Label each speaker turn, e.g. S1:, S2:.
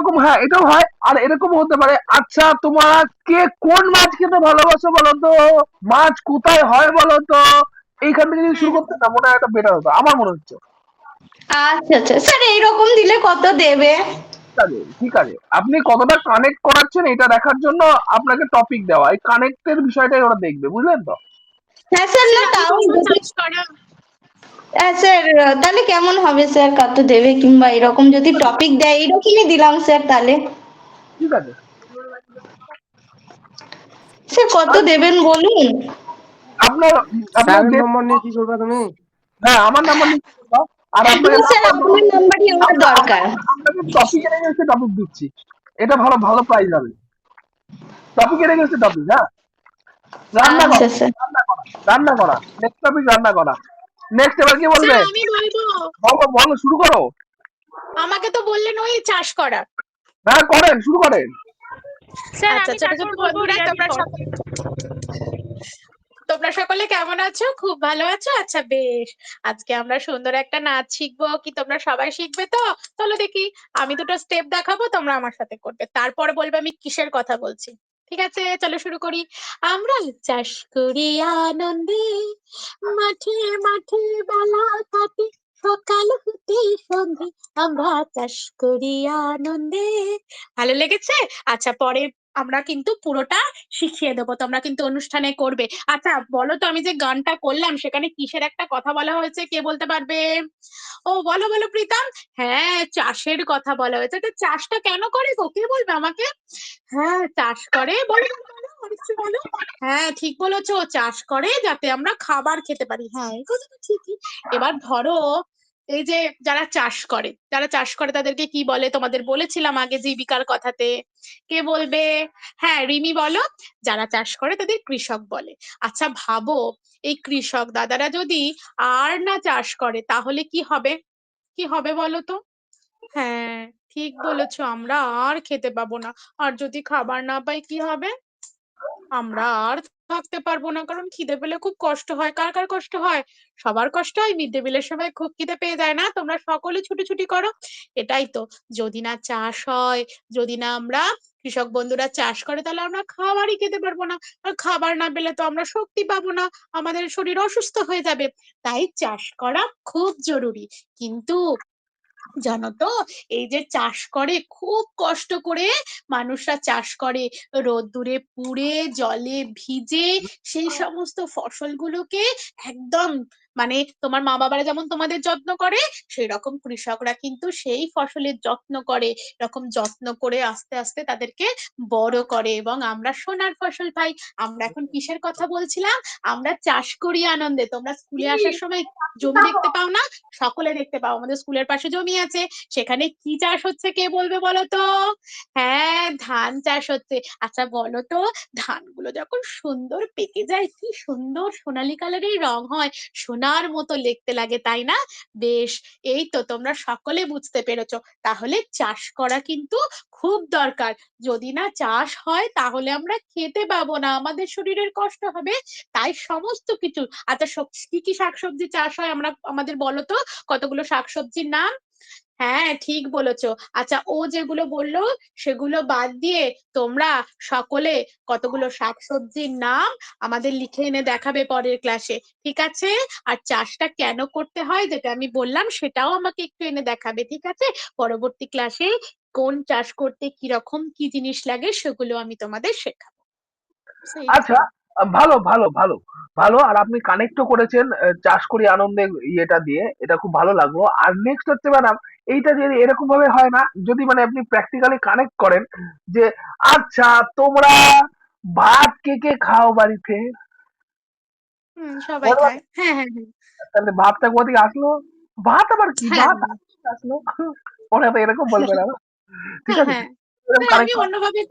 S1: এরকম, হ্যাঁ এটাও হয়। আর এরকম হতে পারে, আচ্ছা তোমরা কে কোন মাছ খেতে ভালোবাসো বলো তো, মাছ কোথায় হয় বলো তো। এইখান থেকে যদি শুরু
S2: হুম।
S1: করতে না, মনে হয় একটা বেটার হতো আমার মনে হচ্ছে।
S2: আচ্ছা আচ্ছা স্যার, এইরকম দিলে কত দেবে?
S1: ঠিক আছে, ঠিক আছে, আপনি কতটা কানেক্ট করাচ্ছেন এটা দেখার জন্য আপনাকে টপিক দেওয়া, এই কানেক্টের বিষয়টাই ওরা দেখবে, বুঝলেন তো।
S2: হ্যাঁ স্যার,
S3: স্যার
S2: না
S3: আমি
S2: তাও
S3: বলবো
S2: যদি,
S3: চাষ করা।
S2: হ্যাঁ স্যার, তাহলে কেমন হবে স্যার, কত দেবে কিংবা এরকম যদি টপিক দেয়, এরকমই দিলাম স্যার তাহলে।
S1: ঠিক আছে।
S2: স্যার কত
S1: আর
S2: দেবেন বলুন?
S1: আপনার আপনার
S4: স্যারের
S1: যে,
S4: নম্বর নিয়ে কি করবে তুমি?
S1: হ্যাঁ আমার নাম্বার নিতে বলবা, আর আপনাকে
S2: হ্যাঁ স্যার,
S1: নাম্বার দেবো।
S2: আপনার নাম্বারই আমার দরকার।
S1: আপনাকে টপিক এনে গেছে, টপিক দিচ্ছি, এটা ভালো ভালো প্রাইজ হবে। টপিক এনে গেছে, টপিক, হ্যাঁ। রান্না করা,
S2: আচ্ছা স্যার।
S1: রান্না করা, রান্না করা, নেক্সট টপিক রান্না করা। নেক্সট এবার কি
S3: স্যার
S1: বলবে?
S3: আমি বলবো,
S1: বলো বলো, শুরু করো।
S3: আমাকে তো বললেন ওই চাষ করা।
S1: হ্যাঁ করেন, শুরু করেন।
S5: স্যার
S3: আচ্ছা
S5: আমি
S3: ছোট
S5: তারপর
S3: ছোট
S5: বলবো
S3: বন্ধুরা,
S5: রিয়াদি
S3: তোমরা
S5: পদ।
S3: সকলে, তোমরা সকলে কেমন আছো? খুব ভালো আছো? আচ্ছা বেশ, আজকে আমরা সুন্দর একটা নাচ শিখবো, কি তোমরা সবাই শিখবে তো? চলো দেখি, আমি দুটো স্টেপ দেখাবো, তোমরা আমার সাথে করবে, তারপরে বলবে আমি কিসের কথা বলছি। ঠিক আছে, চলো শুরু করি। আমরা চাষ করি আনন্দে, মাঠে মাঠে বেলা কাটে, সকাল হতে সন্ধে, আমরা চাষ করি আনন্দে। ভালো লেগেছে? আচ্ছা পরে আমরা কিন্তু পুরোটা শিখিয়ে দেবো, তোমরা কিন্তু অনুষ্ঠানে করবে। আচ্ছা বলো তো, আমি যে গানটা করলাম সেখানে কিসের একটা কথা বলা হয়েছে, কে বলতে পারবে? ও বলো বলো প্রীতম। হ্যাঁ চাষের কথা বলা হয়েছে, তো চাষটা কেন করে গো, কে বলবে আমাকে? হ্যাঁ চাষ করে, বলো বলো বলো, অবশ্যই বলো। হ্যাঁ ঠিক বলেছো, চাষ করে যাতে আমরা খাবার খেতে পারি, হ্যাঁ এই কথা তো ঠিকই। এবার ধরো, এই যে যারা চাষ করে, যারা চাষ করে তাদেরকে কি বলে? তোমাদের বলেছিলাম আগে জীবিকার কথাতে, কে বলবে? হ্যাঁ রিমি বলো। যারা চাষ করে তাদের কৃষক বলে। আচ্ছা ভাবো, এই কৃষক দাদারা যদি আর না চাষ করে তাহলে কি হবে? কি হবে বলো তো? হ্যাঁ ঠিক বলেছো, আমরা আর খেতে পাবো না। আর যদি খাবার না পাই কি হবে? আমরা আর থাকতে পারবো না, কারণ খিদে পেলে খুব কষ্ট হয়। কার কার কষ্ট হয়? সবার কষ্ট হয়। মিড ডে মিলের সময় খুব খিদে পেয়ে যায় না? তোমরা সকলে ছুটোছুটি করো। এটাই তো, যদি না চাষ হয়, যদি না আমরা কৃষক বন্ধুরা চাষ করে, তাহলে আমরা খাবারই খেতে পারবো না। আর খাবার না পেলে তো আমরা শক্তি পাবো না, আমাদের শরীর অসুস্থ হয়ে যাবে। তাই চাষ করা খুব জরুরি। কিন্তু জানো তো, এই যে চাষ করে খুব কষ্ট করে মানুষরা চাষ করে, রোদ্দুরে পুড়ে জলে ভিজে সেই সমস্ত ফসলগুলোকে একদম, মানে তোমার মা বাবারা যেমন তোমাদের যত্ন করে, সেই রকম কৃষকরা কিন্তু সেই ফসলের যত্ন করে, এরকম যত্ন করে আস্তে আস্তে তাদেরকে বড় করে, এবং আমরা সোনার ফসল পাই। আমরা এখন কিসের কথা বলছিলাম? আমরা চাষ করি আনন্দে। তোমরা স্কুলে আসার সময় জমি দেখতে পাও না? সকলে দেখতে পাও, আমাদের স্কুলের পাশে জমি আছে, সেখানে কি চাষ হচ্ছে কে বলবে বলো তো? হ্যাঁ ধান চাষ হচ্ছে। আচ্ছা বলো তো, ধানগুলো যখন সুন্দর পেকে যায়, কি সুন্দর সোনালী কালারের রং হয়, সোনার মতো দেখতে লাগে, তাই না? বেশ, এই তো তোমরা সকলে বুঝতে পেরেছো। তাহলে চাষ করা কিন্তু খুব দরকার। যদি না চাষ হয় তাহলে আমরা খেতে পাবো না, আমাদের শরীরের কষ্ট হবে। তাই সমস্ত কিছু, আচ্ছা কি কি শাকসবজি চাষ হয় আমরা, আমাদের বলো তো কতগুলো শাকসবজির নাম? হ্যাঁ ঠিক বলেছো। আচ্ছা ও যেগুলো বললো সেগুলো বাদ দিয়ে তোমরা সকলে কতগুলো শাকসবজির নাম আমাদের লিখে এনে দেখাবে পরের ক্লাসে, ঠিক আছে? আর চাষটা কেন করতে হয় যেটা আমি বললাম সেটাও আমাকে একটু এনে দেখাবে, ঠিক আছে? পরবর্তী ক্লাসে কোন চাষ করতে কিরকম কি জিনিস লাগে সেগুলো আমি তোমাদের শেখাবো। সেই
S1: আচ্ছা, ভালো ভালো ভালো ভালো। আর আপনি কানেক্টও করেছেন চাষ করি আনন্দে ইয়েটা দিয়ে, এটা খুব ভালো লাগলো। আর নেক্সট হচ্ছে ম্যাডাম, এইটা যদি এরকম ভাবে হয় না, যদি মানে আপনি প্র্যাকটিক্যালি কানেক্ট করেন যে, আচ্ছা তোমরা ভাত কে কে খাও বাড়িতে,
S3: সবাই
S1: বলো।
S3: খায়, হ্যাঁ হ্যাঁ হ্যাঁ।
S1: তাহলে ভাতটা কোথা থেকে আসলো? ভাত আবার কি,
S3: হ্যাঁ
S1: ভাত আসলো? ওরা তো এরকম বলবে না, ঠিক
S3: হ্যাঁ
S1: আছে।
S3: হ্যাঁ।
S1: এরকম
S3: আমি
S1: কানেক্ট
S3: অন্যভাবে